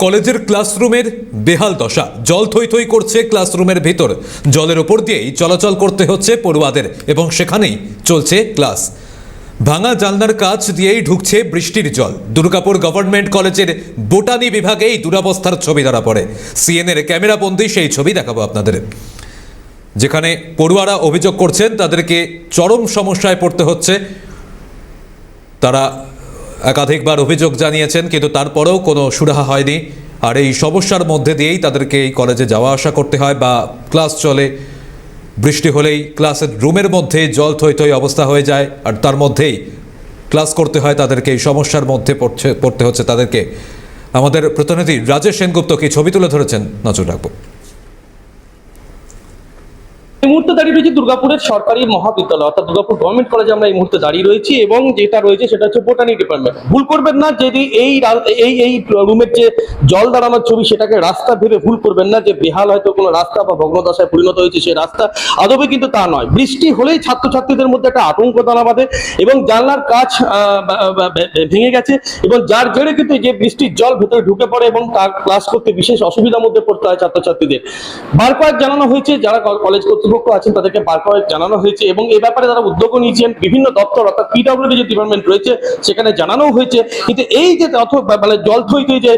কলেজের ক্লাসরুমের বেহাল দশা, জল থই থই করছে ক্লাসরুমের ভিতর, জলের ওপর দিয়েই চলাচল করতে হচ্ছে পড়ুয়াদের এবং সেখানেই চলছে ক্লাস। ভাঙা জানলার কাছ দিয়েই ঢুকছে বৃষ্টির জল। দুর্গাপুর গভর্নমেন্ট কলেজের বোটানি বিভাগে এই দুরবস্থার ছবি ধরা পড়ে। সিএনএর ক্যামেরাবন্দি সেই ছবি দেখাবো আপনাদের, যেখানে পড়ুয়ারা অভিযোগ করছেন তাদেরকে চরম সমস্যায় পড়তে হচ্ছে। তারা একাধিকবার অভিযোগ জানিয়েছেন, কিন্তু তারপরেও কোনো সুরাহা হয়নি। আর এই সমস্যার মধ্যে দিয়েই তাদেরকে এই কলেজে যাওয়া আসা করতে হয় বা ক্লাস চলে। বৃষ্টি হলেই ক্লাসের রুমের মধ্যে জল থই থই অবস্থা হয়ে যায়, আর তার মধ্যেই ক্লাস করতে হয় তাদেরকে। এই সমস্যার মধ্যে পড়তে হচ্ছে তাদেরকে। আমাদের প্রতিনিধি রাজেশ সেনগুপ্ত কি ছবি তুলে ধরেছেন, নজর রাখবো। এই মুহূর্তে দাঁড়িয়ে রয়েছে দুর্গাপুরের সরকারি মহাবিদ্যালয় অর্থাৎ দুর্গাপুর গভর্নমেন্ট কলেজে আমরা এই মুহূর্তে দাঁড়িয়ে রয়েছি, এবং যেটা রয়েছে সেটা হচ্ছে বোটানি ডিপার্টমেন্ট। ভুল করবেন না, যদি এই রুমের যে জল দাঁড়ানোর ছবি সেটাকে রাস্তা ভেবে ভুল করবেন না যে বেহাল হয়তো কোনো রাস্তা বা ভগ্নদশায় পরিণত হয়েছে সেই রাস্তা, আদবে কিন্তু তা নয়। বৃষ্টি হলেই ছাত্রছাত্রীদের মধ্যে একটা আতঙ্ক দানা বাঁধে এবং জানলার কাচ ভেঙে গেছে, এবং যার জেরে কিন্তু যে বৃষ্টির জল ভেতরে ঢুকে পড়ে এবং তার ক্লাস করতে বিশেষ অসুবিধার মধ্যে পড়তে হয় ছাত্রছাত্রীদের। বার কয়েক জানানো হয়েছে, যারা কলেজ কর্তৃপক্ষ আছেন তাদেরকে বার কয়েক জানানো হয়েছে, এবং এই ব্যাপারে তারা উদ্যোগ নিয়েছেন। বিভিন্ন দপ্তর অর্থাৎ পিডব্লিউডি যে ডিপার্টমেন্ট রয়েছে সেখানে জানানো হয়েছে, কিন্তু এই যে মানে জল থই থই যে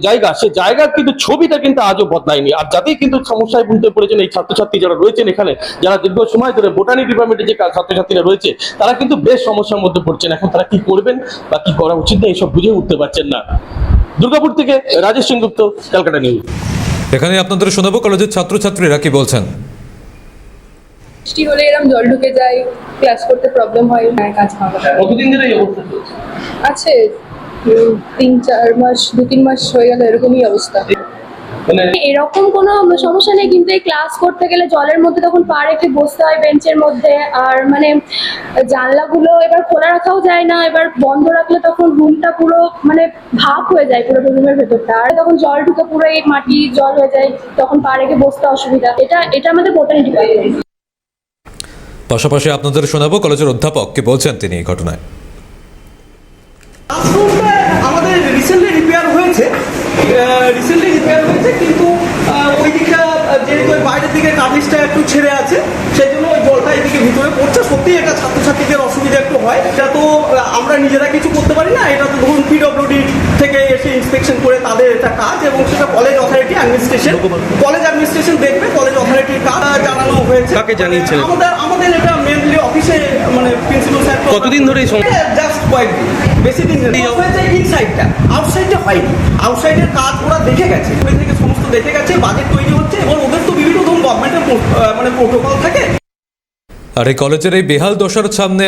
জায়গা, সে জায়গার কিন্তু ছবিটা কিন্তু আজও বদলায়নি। আর যাতেই কিন্তু সমস্যায় বুঝতে পড়েছেন এই ছাত্রছাত্রী যারা রয়েছেন এখানে, যারা দীর্ঘ সময় ধরে বোটানি ডিপার্টমেন্টে যে ছাত্রছাত্রীরা রয়েছে তারা কিন্তু বেশ সমস্যার মধ্যে পড়ছেন। এখন তারা কি করবেন বা কি করা উচিত না এইসব বুঝে উঠতে পারছেন না। দুর্গাপুর থেকে রাজেশ সেনগুপ্ত, ক্যালকাটা নিউজ। এখানে আপনাদের শোনাবো কলেজের ছাত্রছাত্রীরা কি বলছেন। বৃষ্টি হলে এরকম জল ঢুকে যায়, ক্লাস করতে প্রবলেম হয়, কাজ ভালো। কতদিন ধরে এই অবস্থা চলছে? আছে 3-4 মাস, 2-3 মাস হয়ে গেল এরকমই অবস্থা। এরকম কোনো সমস্যা নেই, কিন্তু এই ক্লাস করতে গেলে জলের মধ্যে তখন পা রেখে বসতে হয় বেঞ্চের মধ্যে। আর মানে জানলাগুলো এবার খোলা রাখাও যায় না, এবার বন্ধ রাখলে তখন রুমটা পুরো মানে ভাপ হয়ে যায় পুরো রুমের ভেতরটা। আর তখন জল ঢুকে পুরো এই মাটি জল হয়ে যায়, তখন পা রেখে বসতে অসুবিধা। এটা আমাদের বোটানি ডিপার্টমেন্ট। পাশাপাশি আপনাদের শোনাবো কলেজের অধ্যাপক কি বলছেন তিনি এই ঘটনায়। আমাদের রিসেন্টলি রিপেয়ার হয়েছে, কিন্তু ওই দিকটা যেহেতু বাইরের দিকে কার্নিসটা একটু ছেড়ে আছে, সেই জন্য ওই জলটা এদিকে ভিতরে পড়ছে। সত্যি এটা ছাত্রছাত্রীদের অসুবিধা একটু হয়। এটা তো আমরা নিজেরা কিছু করতে পারি না, এটা তো ধরুন পিডব্লিউডি থেকে এসে ইন্সপেকশন করে তাদের এটা কাজ, এবং সেটা কলেজ অথরিটি অ্যাডমিনিস্ট্রেশন দেখবে। কলেজ অথরিটির কাজ জানানো হয়েছে। কাকে জানিয়েছেন? আমাদের এটা মেনলি অফিসে, মানে প্রিন্সিপাল স্যার। কতদিন ধরে এই জাস্ট কয়েকদিন, বেশি দিন হয়েছে। ইনসাইডটা, আউটসাইডটা হয়নি। আউটসাইডের কাজ ওরা দেখে গেছে, ওই থেকে সমস্ত দেখে গেছে, বাজেট তৈরি হচ্ছে, এবং ওদের তো বিভিন্ন ধরুন গভর্নমেন্টের মানে প্রোটোকল থাকে। আর এই কলেজের এই বেহাল দশার সামনে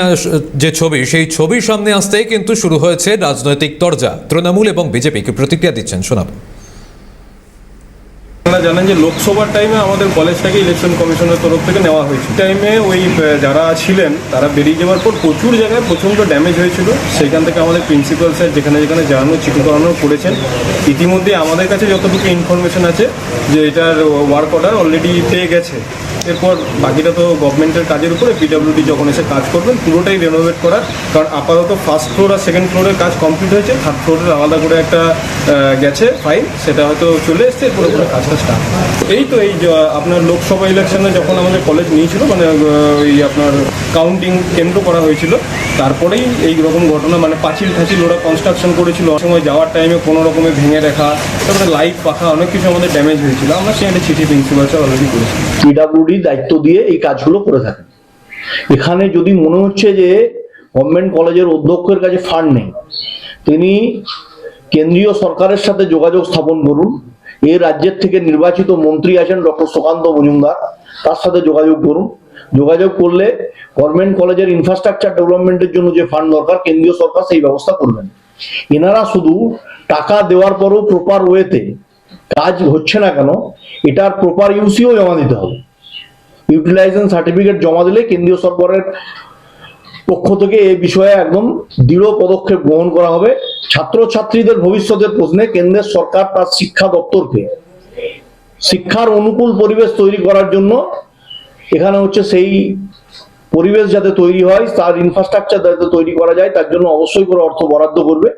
যে ছবি, সেই ছবির সামনে আসতেই কিন্তু শুরু হয়েছে রাজনৈতিক তরজা। তৃণমূল এবং বিজেপিকে প্রতিক্রিয়া দিচ্ছেন, শোনাবো। আপনারা জানেন যে লোকসভার টাইমে আমাদের কলেজটাকে ইলেকশন কমিশনের তরফ থেকে নেওয়া হয়েছিল। টাইমে ওই যারা ছিলেন তারা বেরিয়ে যাওয়ার পর প্রচুর জায়গায় প্রচণ্ড ড্যামেজ হয়েছিল। সেখান থেকে আমাদের প্রিন্সিপাল স্যার যেখানে যেখানে জানানো চিঠি করানো করেছেন। ইতিমধ্যে আমাদের কাছে যতটুকু ইনফরমেশন আছে যে এটার ওয়ার্ক অর্ডার অলরেডি পেয়ে গেছে। এরপর বাকিটা তো গভর্নমেন্টের কাজের উপরে, পিডব্লিউডি যখন এসে কাজ করবেন পুরোটাই রেনোভেট করার। কারণ আপাতত ফার্স্ট ফ্লোর আর সেকেন্ড ফ্লোরের কাজ কমপ্লিট হয়েছে, থার্ড ফ্লোরের আলাদা করে একটা গেছে ফাইল, সেটা হয়তো চলে এসছে। পুরো কাজটা স্টার্ট এই তো এই আপনার লোকসভা ইলেকশনে যখন আমাদের কলেজ নিয়েছিল, মানে ওই আপনার কাউন্টিং কেন্দ্র করা হয়েছিল, তারপরেই এই রকম ঘটনা, মানে পাঁচিল ওরা কনস্ট্রাকশন করেছিল, সময় যাওয়ার টাইমে কোনো রকমের ভেঙে রাখা, তারপরে লাইট পাখা অনেক কিছু আমাদের ড্যামেজ হয়েছিল। আমরা সেখানে চিঠি প্রিন্সিপাল স্যার অলরেডি করেছি। পিডব্লিউডি দায়িত্ব দিয়ে এই কাজগুলো করে থাকেন। এখানে যদি মনে হচ্ছে যে গভর্নমেন্ট কলেজের অধ্যক্ষের কাছে ফান্ড নেই, তিনি কেন্দ্রীয় সরকারের সাথে যোগাযোগ স্থাপন করুন। এই রাজ্যের থেকে নির্বাচিত মন্ত্রী আছেন ডক্টর সুকান্ত মজুমদার, তার সাথে যোগাযোগ করুন। যোগাযোগ করলে গভর্নমেন্ট কলেজের ইনফ্রাস্ট্রাকচার ডেভেলপমেন্টের জন্য যে ফান্ড দরকার, কেন্দ্রীয় সরকার সেই ব্যবস্থা করবেন। এনারা শুধু টাকা দেওয়ার পরও প্রপার ওয়েতে কাজ হচ্ছে না কেন, এটার প্রপার ইউসিও জমা দিতে হবে। ইউটিলাইজেশন সার্টিফিকেট জমা দিলে কেন্দ্রীয় সরকারের পক্ষ থেকে এই বিষয়ে একদম দৃঢ় পদক্ষেপ গ্রহণ করা হবে। ছাত্রছাত্রীদের ভবিষ্যতের প্রশ্নে কেন্দ্রের সরকার তার শিক্ষা দপ্তরকে শিক্ষার অনুকূল পরিবেশ তৈরি করার জন্য এখানে হচ্ছে সেই পরিবেশ যাতে তৈরি হয়, তার ইনফ্রাস্ট্রাকচার যাতে তৈরি করা যায়, তার জন্য অবশ্যই করে অর্থ বরাদ্দ করবে।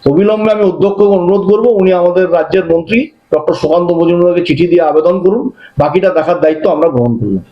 অবিলম্বে আমি অধ্যক্ষকে অনুরোধ করব, উনি আমাদের রাজ্যের মন্ত্রী ডক্টর সুকান্ত মজুমদারকে চিঠি দিয়ে আবেদন করুন, বাকিটা দেখার দায়িত্ব আমরা গ্রহণ করলাম।